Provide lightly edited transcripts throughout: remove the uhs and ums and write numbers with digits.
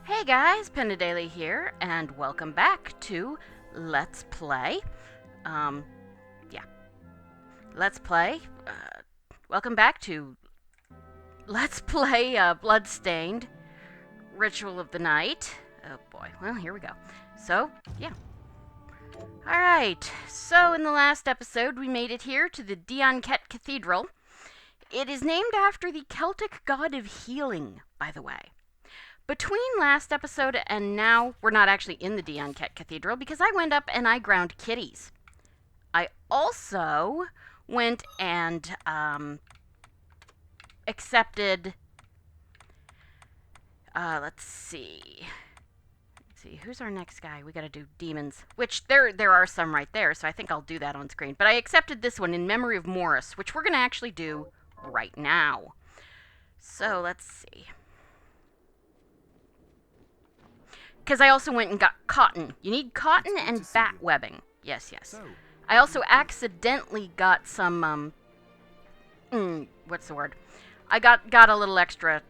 Hey guys, Daily here, and welcome back to Let's Play. Yeah. Let's Play. Welcome back to Let's Play Bloodstained, Ritual of the Night. Oh boy, well, here we go. So, yeah. Alright, so in the last episode, we made it here to the Dianket Cathedral. It is named after the Celtic god of healing, by the way. Between last episode and now, we're not actually in the Dianket Cathedral because I went up and I ground kitties. I also went and accepted. Let's see, who's our next guy? We gotta do demons, which there are some right there, so I think I'll do that on screen. But I accepted this one in memory of Morris, which we're gonna actually do right now. So let's see. Because I also went and got cotton. You need cotton and bat webbing. Yes, yes. I also accidentally got some, what's the word? I got a little extra,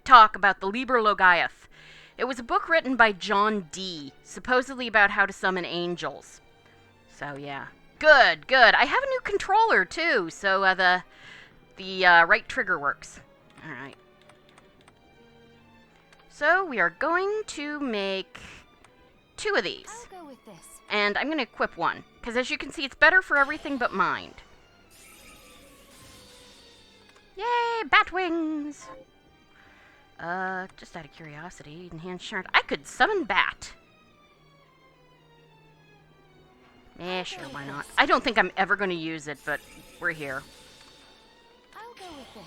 talk about the Liber Logaeth. It was a book written by John Dee, supposedly about how to summon angels. So, yeah. Good. I have a new controller, too, so, the right trigger works. Alright. So we are going to make 2 of these. I'll go with this. And I'm going to equip one, because as you can see, it's better for everything but mind. Yay, bat wings! Just out of curiosity, enhanced shard. I could summon bat. Sure, why not? I don't think I'm ever going to use it, but we're here. I'll go with this.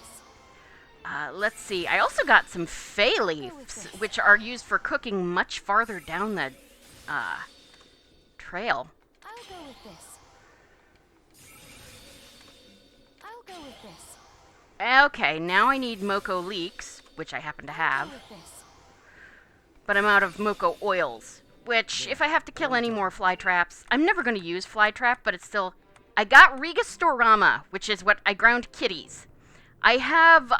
Let's see. I also got some fay leaves, which are used for cooking much farther down the, trail. I'll go with this. I'll go with this. Okay, now I need Moko leeks, which I happen to have. I'll go with this. But I'm out of Moko oils, which, if I have to kill any more fly traps, I'm never going to use fly trap, but it's still... I got Regastorama, which is what I ground kitties. I have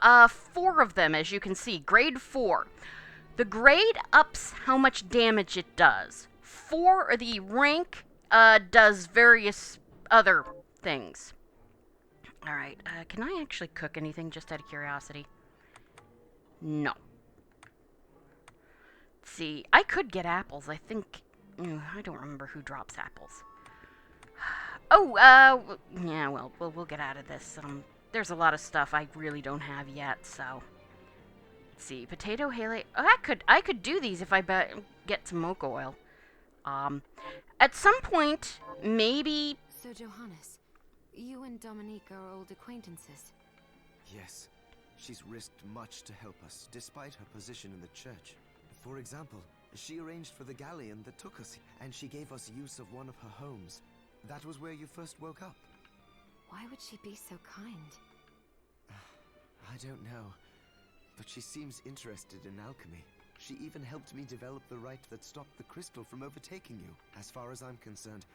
4 of them, as you can see, grade 4. The grade ups how much damage it does. The rank does various other things. Alright, can I actually cook anything just out of curiosity? No. Let's see, I could get apples, I think... I don't remember who drops apples. Oh, yeah, well, we'll get out of this. There's a lot of stuff I really don't have yet, so... Let's see, potato haley... Oh, I could do these if I get some Moko oil. At some point, maybe... So, Johannes, you and Dominique are old acquaintances. Yes. She's risked much to help us, despite her position in the church. For example, she arranged for the galleon that took us, and she gave us use of one of her homes. That was where you first woke up. Why would she be so kind? I don't know, but she seems interested in alchemy. She even helped me develop the rite that stopped the crystal from overtaking you. As far as I'm concerned,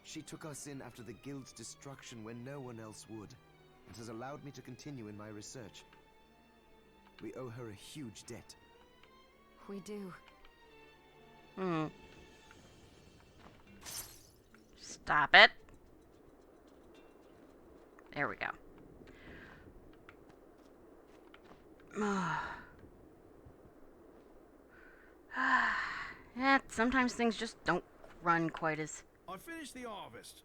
she took us in after the guild's destruction when no one else would, and has allowed me to continue in my research. We owe her a huge debt. We do. Stop it. There we go. Yeah, sometimes things just don't run quite as... I finished the harvest.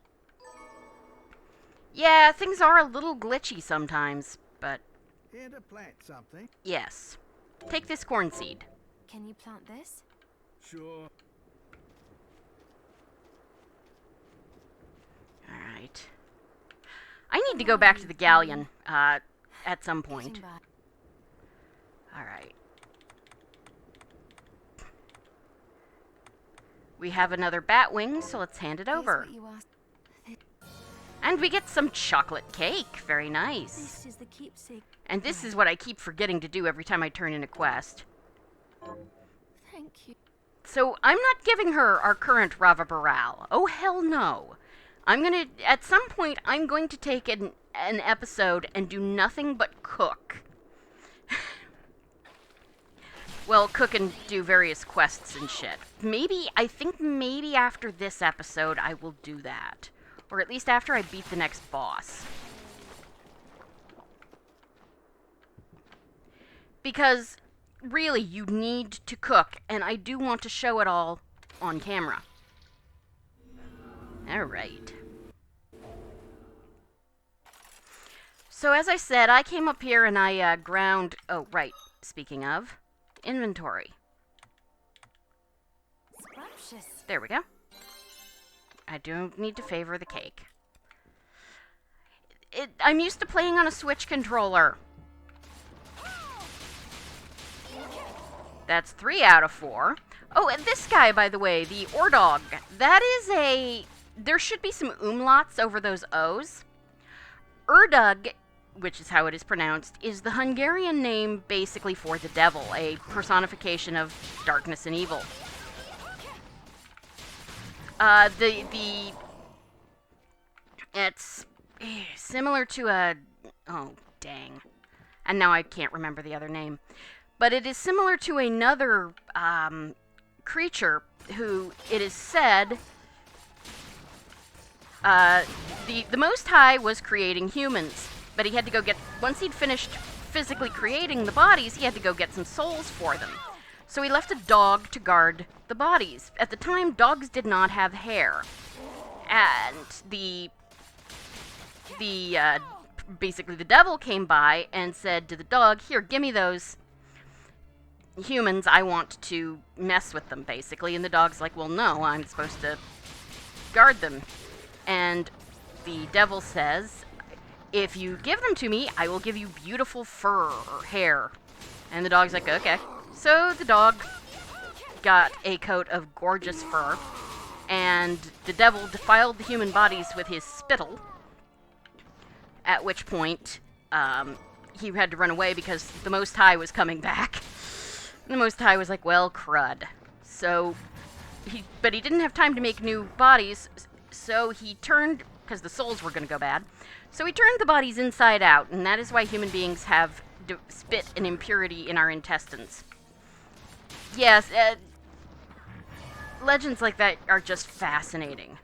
Yeah, things are a little glitchy sometimes, but... Here to plant something? Yes. Take this corn seed. Can you plant this? Sure. Alright. I need to go back to the galleon, at some point. Alright. We have another bat wing, so let's hand it over. And we get some chocolate cake. Very nice. This is the keepsake. And this is what I keep forgetting to do every time I turn in a quest. Thank you. So I'm not giving her our current Rava Baral. Oh, hell no. At some point, I'm going to take an episode and do nothing but cook. well, cook and do various quests and shit. I think maybe after this episode I will do that. Or at least after I beat the next boss. Because, really, you need to cook, and I do want to show it all on camera. Alright. So as I said, I came up here and I ground... Oh, right. Speaking of, inventory. Scrumptious. There we go. I do need to favor the cake. I'm used to playing on a Switch controller. That's 3 out of 4. Oh, and this guy, by the way, the Ordog, that is a... There should be some umlauts over those O's. Erdug, which is how it is pronounced, is the Hungarian name basically for the devil, a personification of darkness and evil. It's similar to a... Oh, dang. And now I can't remember the other name. But it is similar to another creature who, it is said, the Most High was creating humans, but he had to go get, once he'd finished physically creating the bodies, he had to go get some souls for them. So he left a dog to guard the bodies. At the time, dogs did not have hair. And basically the devil came by and said to the dog, "Here, give me those humans, I want to mess with them," basically. And the dog's like, "Well, no, I'm supposed to guard them." And the devil says, "If you give them to me, I will give you beautiful fur or hair." And the dog's like, "Okay." So the dog got a coat of gorgeous fur, and the devil defiled the human bodies with his spittle, at which point he had to run away because the Most High was coming back. And the Most High was like, "Well, crud." So, but he didn't have time to make new bodies, so he turned, because the souls were going to go bad, so he turned the bodies inside out, and that is why human beings have spit and impurity in our intestines. Yes, legends like that are just fascinating.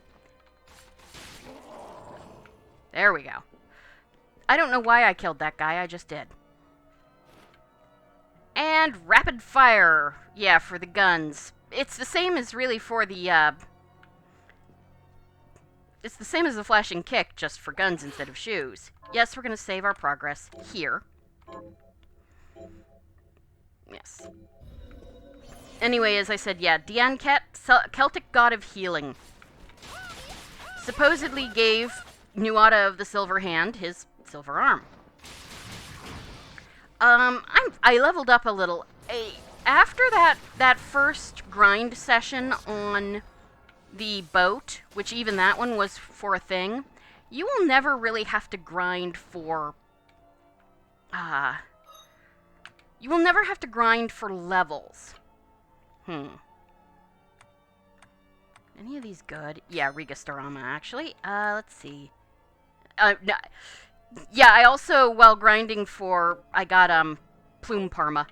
There we go. I don't know why I killed that guy, I just did. And rapid fire. Yeah, for the guns. It's the same as really for the, it's the same as the flashing kick, just for guns instead of shoes. Yes, we're gonna save our progress here. Yes. Anyway, as I said, yeah, Dianket, Celtic god of healing, supposedly gave Nuada of the Silver Hand his silver arm. I leveled up a little. After that first grind session on the boat, which even that one was for a thing, you will never really have to grind for... you will never have to grind for levels. Any of these good? Yeah, Rigastorama, actually. Let's see. No. Yeah, I also, while grinding for, I got, Plume Parma.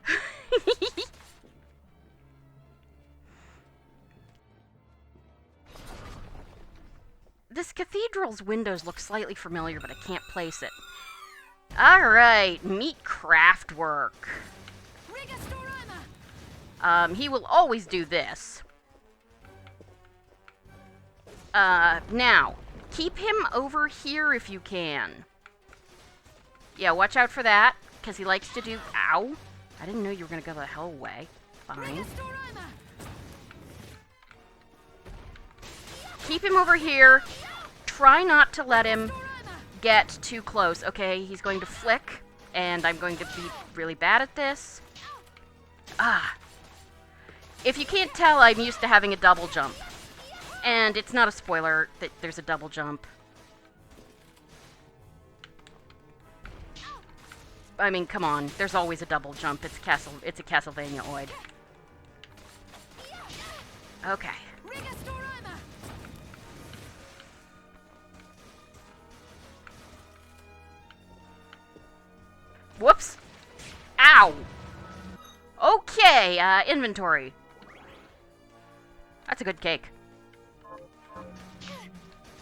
This cathedral's windows look slightly familiar, but I can't place it. Alright, meet Craftwork. He will always do this. Now, keep him over here if you can. Yeah, watch out for that, because he likes to do... Ow! I didn't know you were going to go the hell away. Fine. Keep him over here. Try not to let him get too close, okay? He's going to flick, and I'm going to be really bad at this. If you can't tell, I'm used to having a double jump. And it's not a spoiler that there's a double jump. I mean, come on. There's always a double jump. It's a Castlevania-oid. Okay. Whoops! Ow! Okay, inventory. That's a good cake.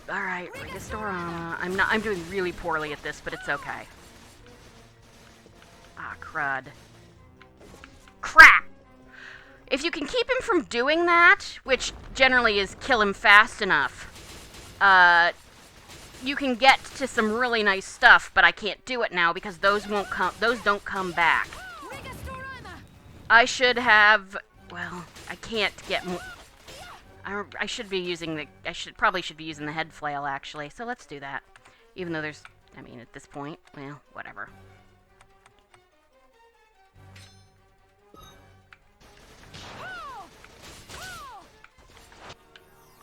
Alright, Registorama. I'm doing really poorly at this, but it's okay. Ah, crud. Crap! If you can keep him from doing that, which generally is kill him fast enough, you can get to some really nice stuff, but I can't do it now because those don't come back. I should have, well, I can't get more. I should probably should be using the head flail actually. So let's do that. Even though there's, I mean, at this point, well, whatever.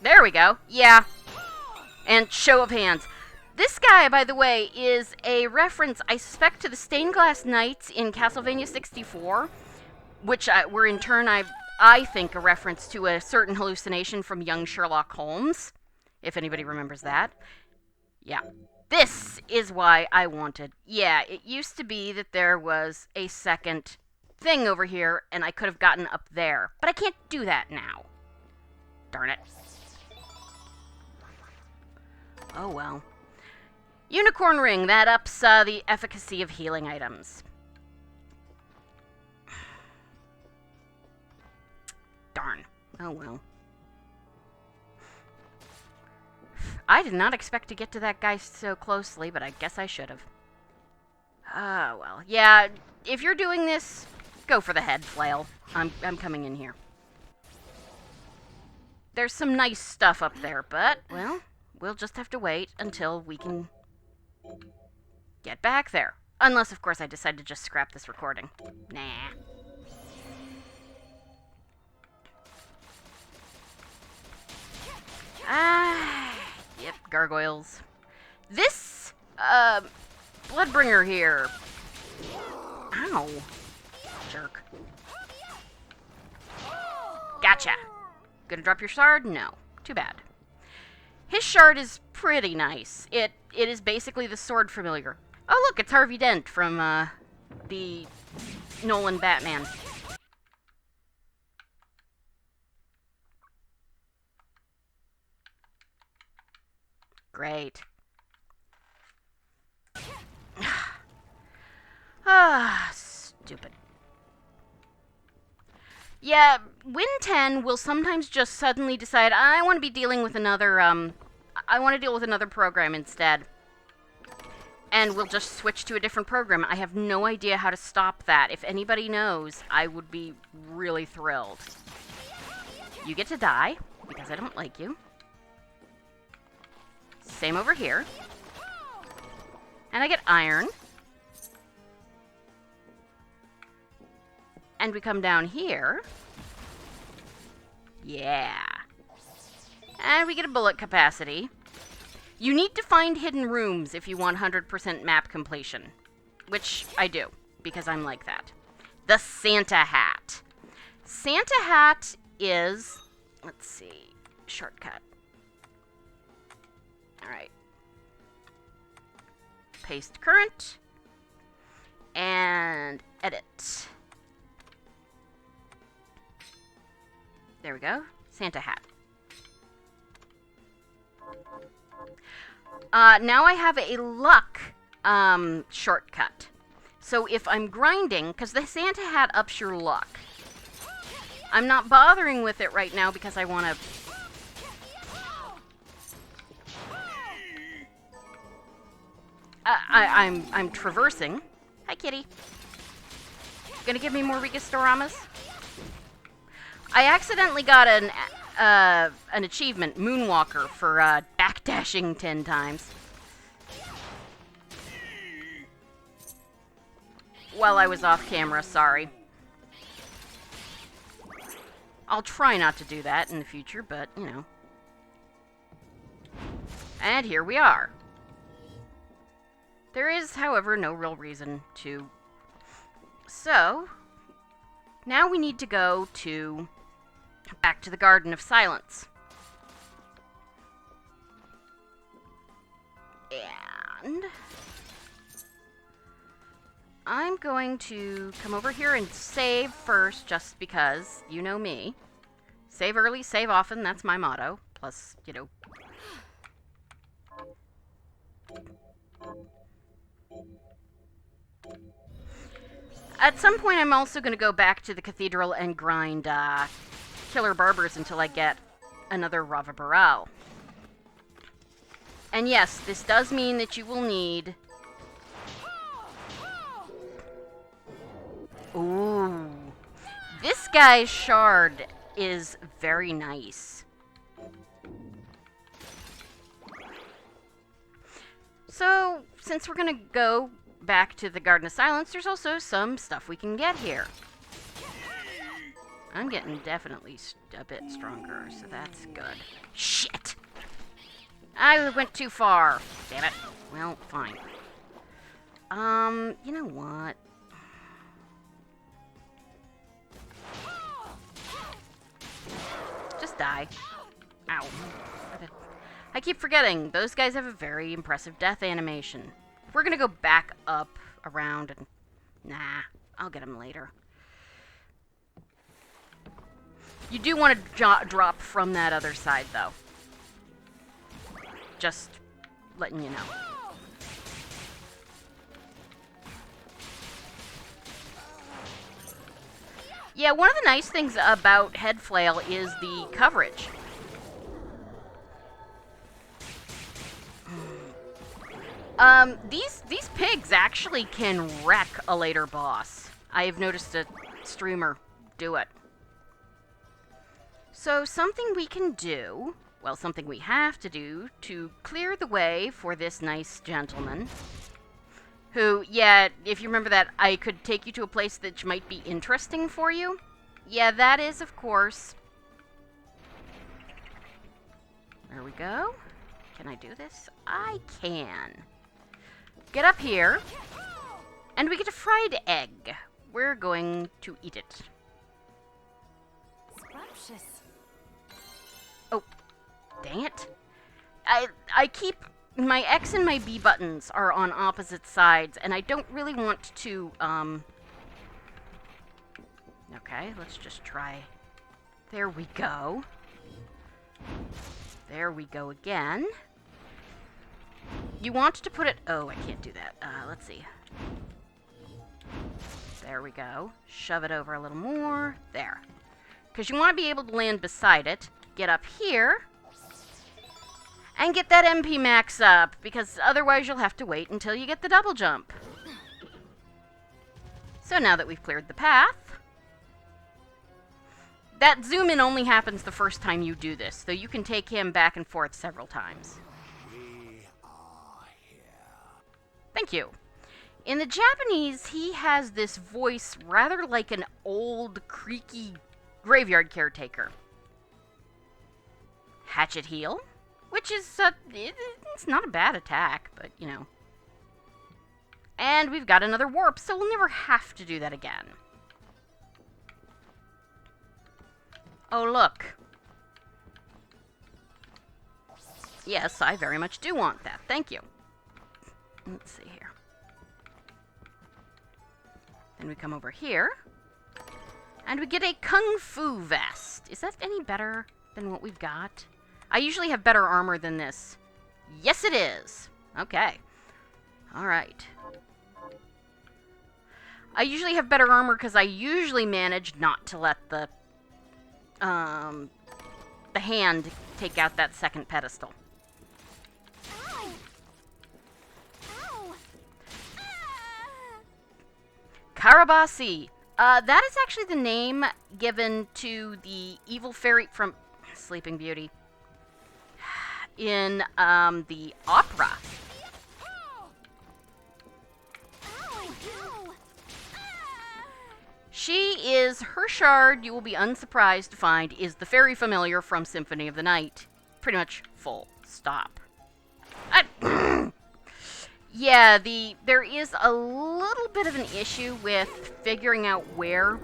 There we go. Yeah. And show of hands. This guy, by the way, is a reference, I suspect, to the Stained Glass Knights in Castlevania 64, which were in turn, I think, a reference to a certain hallucination from young Sherlock Holmes, if anybody remembers that. Yeah. This is why I wanted. Yeah, it used to be that there was a second thing over here, and I could have gotten up there. But I can't do that now. Darn it. Oh well. Unicorn Ring, that ups the efficacy of healing items. Darn. Oh well. I did not expect to get to that guy so closely, but I guess I should have. Ah, well. Yeah, if you're doing this, go for the head flail. I'm coming in here. There's some nice stuff up there, but, well, we'll just have to wait until we can get back there. Unless, of course, I decide to just scrap this recording. Nah. Yep, gargoyles. This, Bloodbringer here. Ow. Jerk. Gotcha. Gonna drop your shard? No. Too bad. His shard is pretty nice. It is basically the sword familiar. Oh, look, it's Harvey Dent from, the Nolan Batman. Great. Ah, stupid. Yeah, Win 10 will sometimes just suddenly decide, I want to be dealing with another, I want to deal with another program instead. And we'll just switch to a different program. I have no idea how to stop that. If anybody knows, I would be really thrilled. You get to die, because I don't like you. Same over here. And I get iron. And we come down here. Yeah. And we get a bullet capacity. You need to find hidden rooms if you want 100% map completion. Which I do, because I'm like that. The Santa Hat. Santa Hat is... Let's see. Shortcut. Alright. Paste current. And edit. There we go. Santa Hat. Now I have a luck shortcut. So if I'm grinding, because the Santa Hat ups your luck. I'm not bothering with it right now because I want to... I'm traversing. Hi, kitty. Gonna give me more Registoramas? I accidentally got an achievement, Moonwalker, for backdashing 10 times. While I was off camera, sorry. I'll try not to do that in the future, but, you know. And here we are. There is, however, no real reason to. So, now we need to go to... back to the Garden of Silence. And... I'm going to come over here and save first, just because, you know me. Save early, save often, that's my motto. Plus, you know... At some point, I'm also going to go back to the cathedral and grind killer barbers until I get another Rava Baral. And yes, this does mean that you will need... Ooh. This guy's shard is very nice. So, since we're going to go back to the Garden of Silence, there's also some stuff we can get here. I'm getting definitely a bit stronger, so that's good. Shit! I went too far. Damn it. Well, fine. You know what? Just die. Ow. I keep forgetting, those guys have a very impressive death animation. We're gonna go back up, around, and... Nah, I'll get him later. You do want to drop from that other side, though. Just letting you know. Yeah, one of the nice things about Head Flail is the coverage. These pigs actually can wreck a later boss. I have noticed a streamer do it. So something we can do, well, something we have to do to clear the way for this nice gentleman, who, yeah, if you remember that I could take you to a place that might be interesting for you. Yeah, that is, of course. There we go. Can I do this? I can. Get up here, and we get a fried egg. We're going to eat it. Scrumptious. Oh, dang it. I keep... My X and my B buttons are on opposite sides, and I don't really want to, Okay, let's just try... There we go. There we go again. You want to put it... Oh, I can't do that. Let's see. There we go. Shove it over a little more. There. Because you want to be able to land beside it. Get up here. And get that MP max up. Because otherwise you'll have to wait until you get the double jump. So now that we've cleared the path... That zoom in only happens the first time you do this. So you can take him back and forth several times. Thank you. In the Japanese, he has this voice rather like an old, creaky graveyard caretaker. Hatchet Heel, which is, it's not a bad attack, but, you know. And we've got another warp, so we'll never have to do that again. Oh, look. Yes, I very much do want that. Thank you. Let's see here. Then we come over here. And we get a Kung Fu vest. Is that any better than what we've got? I usually have better armor than this. Yes, it is. Okay. Alright. I usually have better armor because I usually manage not to let the hand take out that second pedestal. Ow. Ow. Ah. Karabasi. That is actually the name given to the evil fairy from Sleeping Beauty in the opera. She is, her shard, you will be unsurprised to find, is the fairy familiar from Symphony of the Night. Pretty much full stop. Yeah, there is a little bit of an issue with figuring out where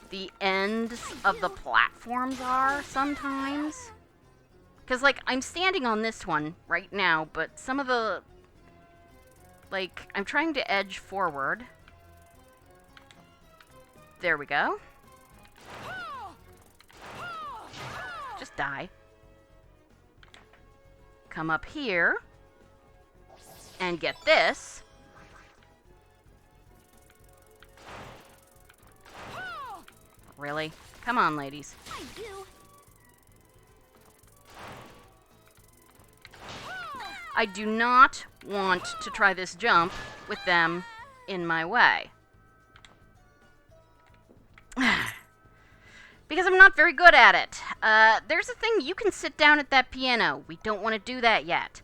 the ends of the platforms are sometimes. Because, like, I'm standing on this one right now, but some of the Like, I'm trying to edge forward. There we go. Just die. Come up here. And get this. Really? Come on, ladies. I do not want to try this jump with them in my way. Because I'm not very good at it. There's a thing, you can sit down at that piano. We don't want to do that yet.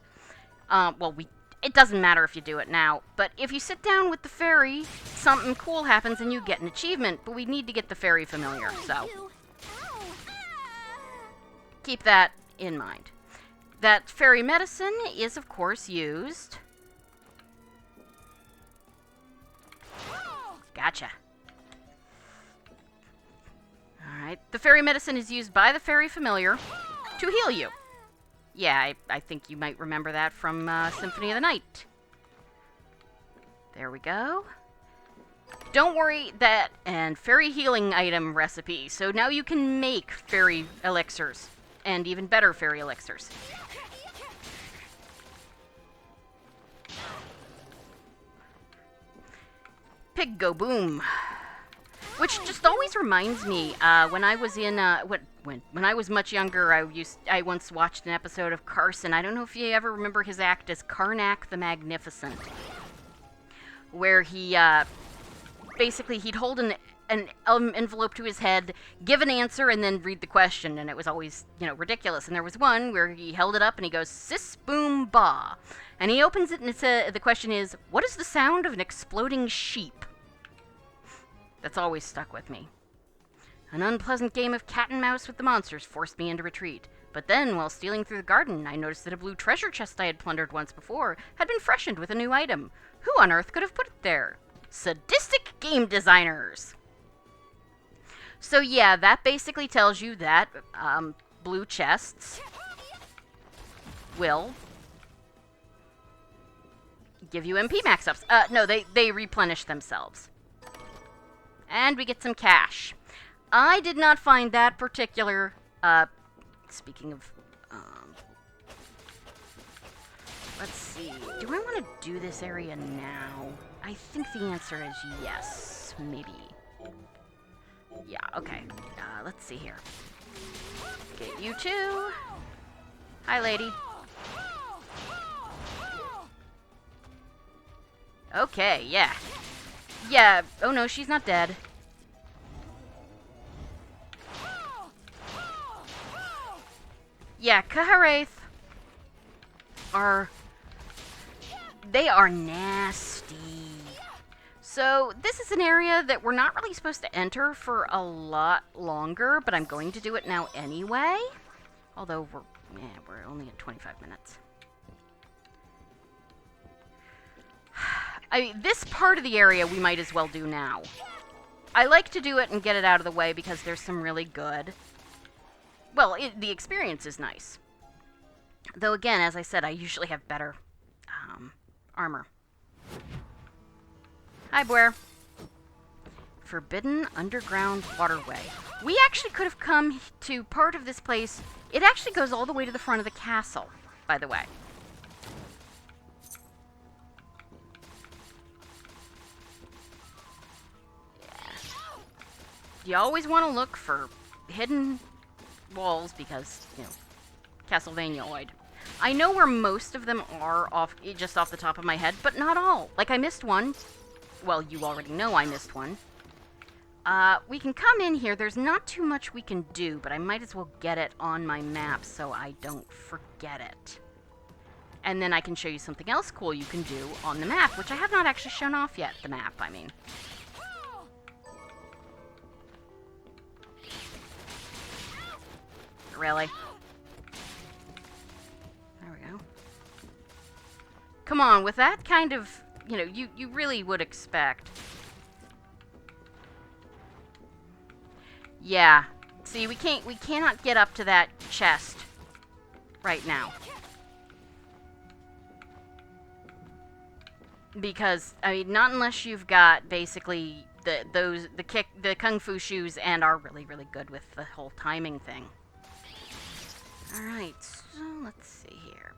It doesn't matter if you do it now, but if you sit down with the fairy, something cool happens and you get an achievement, but we need to get the fairy familiar, so keep that in mind. That fairy medicine is, of course, used. Gotcha. Alright, the fairy medicine is used by the fairy familiar to heal you. Yeah, I think you might remember that from Symphony of the Night. There we go. Don't worry, and fairy healing item recipe. So now you can make fairy elixirs, and even better fairy elixirs. Pig go boom. Which just always reminds me, when I was in, when I was much younger, I once watched an episode of Carson. I don't know if you ever remember his act as Karnak the Magnificent, where he, basically he'd hold an envelope to his head, give an answer, and then read the question, and it was always, ridiculous. And there was one where he held it up and he goes, "Sis boom ba," and he opens it and the question is, "What is the sound of an exploding sheep?" That's always stuck with me. An unpleasant game of cat and mouse with the monsters forced me into retreat. But then, while stealing through the garden, I noticed that a blue treasure chest I had plundered once before had been freshened with a new item. Who on earth could have put it there? Sadistic game designers! So yeah, that basically tells you that blue chests will give you MP max-ups. No, they replenish themselves. And we get some cash. I did not find that particular, speaking of, let's see. Do I want to do this area now? I think the answer is yes, maybe. Yeah, okay. Let's see here. Get you two. Hi, lady. Okay, yeah. Yeah, oh no, she's not dead. Yeah, Kaharaith they are nasty. So, this is an area that we're not really supposed to enter for a lot longer, but I'm going to do it now anyway. Although, we're only at 25 minutes. This part of the area we might as well do now. I like to do it and get it out of the way because there's some really good... Well, the experience is nice. Though again, as I said, I usually have better armor. Hi, Blair. Forbidden Underground Waterway. We actually could have come to part of this place. It actually goes all the way to the front of the castle, by the way. You always want to look for hidden walls because, Castlevania-oid. I know where most of them are just off the top of my head, but not all. Like, I missed one. Well, you already know I missed one. We can come in here. There's not too much we can do, but I might as well get it on my map so I don't forget it. And then I can show you something else cool you can do on the map, which I have not actually shown off yet, the map, I mean. Really? There we go. Come on, with that kind of, you really would expect. Yeah. See, we cannot get up to that chest right now. Because, I mean, not unless you've got basically the kung fu shoes and are really, really good with the whole timing thing. Alright, so let's see here.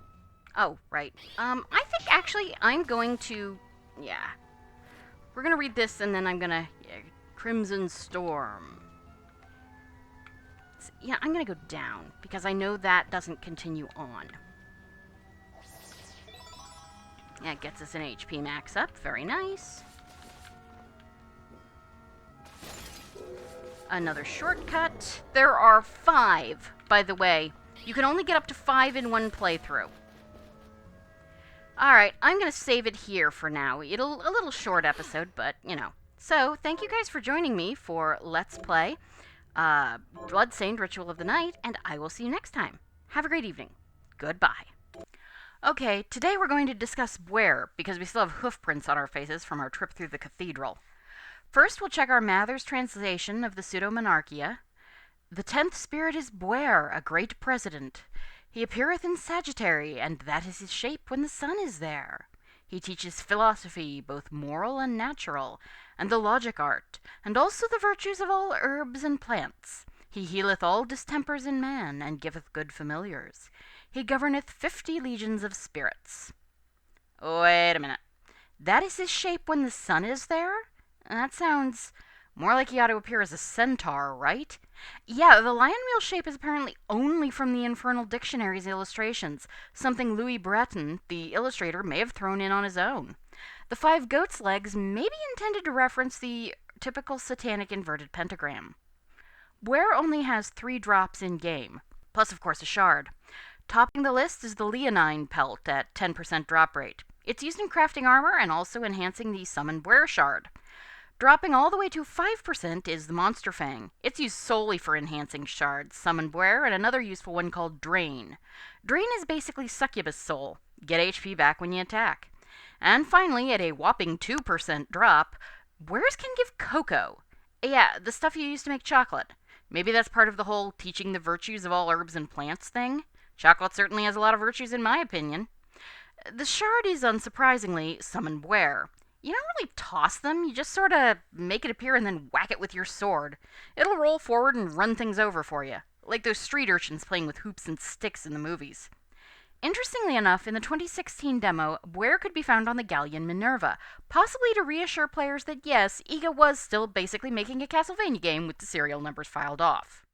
Oh, right. I think actually I'm going to, yeah. We're gonna read this and then I'm gonna, Crimson Storm. So, yeah, I'm gonna go down because I know that doesn't continue on. Yeah, it gets us an HP max up. Very nice. Another shortcut. There are 5, by the way. You can only get up to 5 in one playthrough. Alright, I'm going to save it here for now. A little short episode, but, you know. So, thank you guys for joining me for Let's Play Bloodstained Ritual of the Night, and I will see you next time. Have a great evening. Goodbye. Okay, today we're going to discuss where, because we still have hoof prints on our faces from our trip through the cathedral. First, we'll check our Mather's translation of the Pseudo-Monarchia. The 10th spirit is Bwer, a great president. He appeareth in Sagittary, and that is his shape when the sun is there. He teaches philosophy, both moral and natural, and the logic art, and also the virtues of all herbs and plants. He healeth all distempers in man, and giveth good familiars. He governeth 50 legions of spirits. Wait a minute. That is his shape when the sun is there? That sounds more like he ought to appear as a centaur, right? Yeah, the lion wheel shape is apparently only from the Infernal Dictionary's illustrations, something Louis Breton, the illustrator, may have thrown in on his own. The 5 goats' legs may be intended to reference the typical satanic inverted pentagram. Bwer only has 3 drops in-game, plus of course a shard. Topping the list is the Leonine pelt at 10% drop rate. It's used in crafting armor and also enhancing the Summon Bwer shard. Dropping all the way to 5% is the Monster Fang. It's used solely for enhancing shards, Summon Bwer, and another useful one called Drain. Drain is basically Succubus Soul. Get HP back when you attack. And finally, at a whopping 2% drop, Bwers can give cocoa. Yeah, the stuff you use to make chocolate. Maybe that's part of the whole teaching the virtues of all herbs and plants thing. Chocolate certainly has a lot of virtues in my opinion. The shard is, unsurprisingly, Summon Bwer. You don't really toss them, you just sort of make it appear and then whack it with your sword. It'll roll forward and run things over for you, like those street urchins playing with hoops and sticks in the movies. Interestingly enough, in the 2016 demo, Bwer could be found on the galleon Minerva, possibly to reassure players that yes, Iga was still basically making a Castlevania game with the serial numbers filed off.